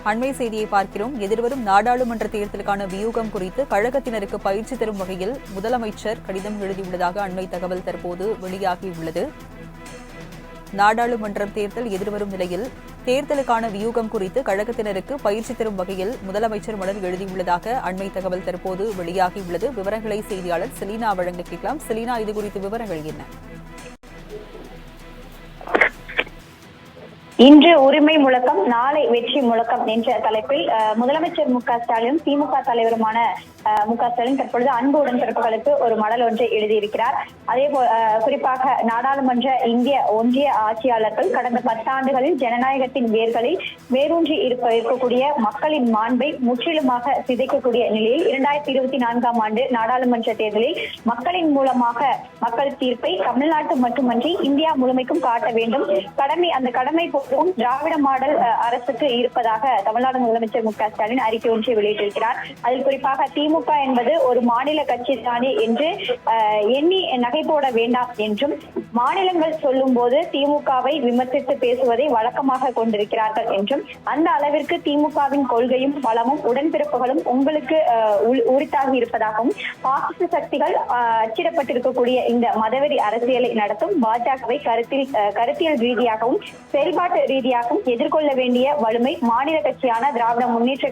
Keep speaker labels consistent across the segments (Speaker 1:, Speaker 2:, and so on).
Speaker 1: அண்மை செய்தியை பார்க்கிறோம். எதிர்வரும் நாடாளுமன்ற தேர்தலுக்கான வியூகம் குறித்து கழகத்தினருக்கு பயிற்சி தரும் வகையில் முதலமைச்சர் கடிதம் எழுதியுள்ளதாக அண்மை தகவல் தற்போது வெளியாகியுள்ளது. நாடாளுமன்ற தேர்தல் எதிர்வரும் நிலையில் தேர்தலுக்கான வியூகம் குறித்து கழகத்தினருக்கு பயிற்சி தரும் வகையில் முதலமைச்சர் மடல் எழுதியுள்ளதாக அண்மை தகவல் தற்போது வெளியாகியுள்ளது. விவரங்களை செய்தியாளர் செலீனா வழங்க கேட்கலாம். செலீனா, இது குறித்து விவரங்கள் என்ன?
Speaker 2: இன்று உரிமை முழக்கம், நாளை வெற்றி முழக்கம் என்ற தலைப்பில் முதலமைச்சர் மு.க.ஸ்டாலினும் திமுக தலைவருமான மு.க.ஸ்டாலின் தற்பொழுது அன்பு உடன்பிறப்புகளுக்கு ஒரு மடல் ஒன்றை எழுதியிருக்கிறார். அதேபோல் குறிப்பாக நாடாளுமன்ற இந்திய ஒன்றிய ஆட்சியாளர்கள் கடந்த 10 ஆண்டுகளில் ஜனநாயகத்தின் வேரூன்றி இருக்கக்கூடிய மக்களின் மாண்பை முற்றிலுமாக சிதைக்கக்கூடிய நிலையில் 2024ஆம் ஆண்டு நாடாளுமன்ற தேர்தலில் மக்களின் மூலமாக மக்கள் தீர்ப்பை தமிழ்நாட்டு மட்டுமன்றி இந்தியா முழுமைக்கும் காட்ட வேண்டும். அந்த கடமை திராவிட மாடல் அரசுக்கு இருப்பதாக தமிழ்நாடு முதலமைச்சர் மு.க.ஸ்டாலின் அறிக்கை ஒன்றை வெளியிட்டிருக்கிறார். அதில் குறிப்பாக திமுக என்பது ஒரு மாநில கட்சி தானே என்று எண்ணி நகை போட வேண்டாம் என்றும், மாநிலங்கள் சொல்லும் போது திமுகவை விமர்சித்து பேசுவதை வழக்கமாக கொண்டிருக்கிறார்கள் என்றும், அந்த அளவிற்கு திமுகவின் கொள்கையும் பலமும் உடன்பிறப்புகளும் உங்களுக்கு உரித்தாகி இருப்பதாகவும், பாசிச சக்திகள் அச்சிடப்பட்டிருக்கக்கூடிய இந்த மதவெறி அரசியலை நடத்தும் பாஜகவை கருத்தியல் ரீதியாகவும் செயல்பாட்டு ரீதியாகவும் எதிர்கொள்ள வேண்டிய வலிமை மாநில கட்சியான திராவிட முன்னேற்ற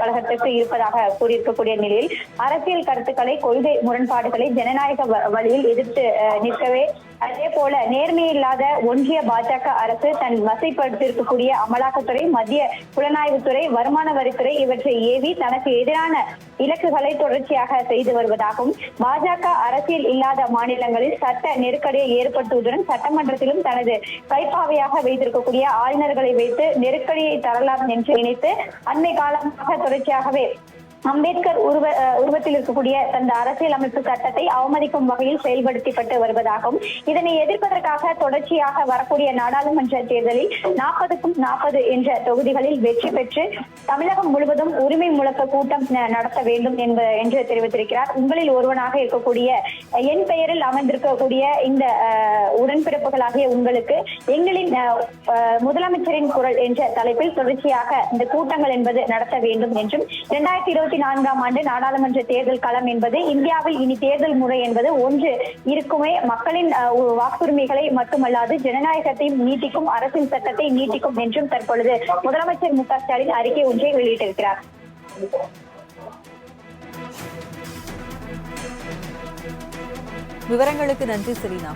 Speaker 2: கழகத்திற்கு இருப்பதாக கூறியிருக்கக்கூடிய நிலையில் அரசியல் கருத்துக்களை, கொள்கை முரண்பாடுகளை ஜனநாயக வழியில் எதிர்த்து நிற்கவே, அதே போல நேர்மையில்லாத ஒன்றிய பாஜக அரசு தன் வசைப்படுத்தியிருக்கக்கூடிய அமலாக்கத்துறை, மத்திய புலனாய்வுத்துறை, வருமான வரித்துறை இவற்றை ஏவி தனக்கு எதிரான இலக்குகளை தொடர்ச்சியாக செய்து வருவதாகவும், பாஜக அரசியல் இல்லாத மாநிலங்களில் சட்ட நெருக்கடியை ஏற்படுத்துவதுடன் சட்டமன்றத்திலும் தனது கைப்பாவையாக வைத்திருக்கக்கூடிய ஆளுநர்களை வைத்து நெருக்கடியை தரலாம் என்று நினைத்து அண்மை காலமாக தொடர்ச்சியாகவே அம்பேத்கர் உருவத்தில் இருக்கக்கூடிய அந்த அரசியல் அமைப்பு சட்டத்தை அவமதிக்கும் வகையில் செயல்படுத்தப்பட்டு வருவதாகவும், இதனை எதிர்ப்பதற்காக தொடர்ச்சியாக வரக்கூடிய நாடாளுமன்ற தேர்தலில் 40க்கும் 40 என்ற தொகுதிகளில் வெற்றி பெற்று தமிழகம் முழுவதும் உரிமை முழக்க கூட்டம் நடத்த வேண்டும் என்று தெரிவித்திருக்கிறார். உங்களில் ஒருவனாக இருக்கக்கூடிய என் பெயரில் அமர்ந்திருக்கக்கூடிய இந்த உடன்பிறப்புகளாகிய உங்களுக்கு எங்களின் முதலமைச்சரின் குரல் என்ற தலைப்பில் தொடர்ச்சியாக இந்த கூட்டங்கள் என்பது நடத்த வேண்டும் என்றும், 2024ஆம் ஆண்டு நாடாளுமன்ற தேர்தல் களம் என்பது இந்தியாவில் இனி தேர்தல் முறை என்பது ஒன்று இருக்குமே, மக்களின் வாக்குரிமைகளை மட்டுமல்லாது ஜனநாயகத்தையும் நீட்டிக்கும், அரசின் சட்டத்தை நீட்டிக்கும் என்றும் தற்பொழுது முதலமைச்சர் மு.க.ஸ்டாலின் அறிக்கை ஒன்றை வெளியிட்டிருக்கிறார்.
Speaker 1: விவரங்களுக்கு நன்றி செலீனா.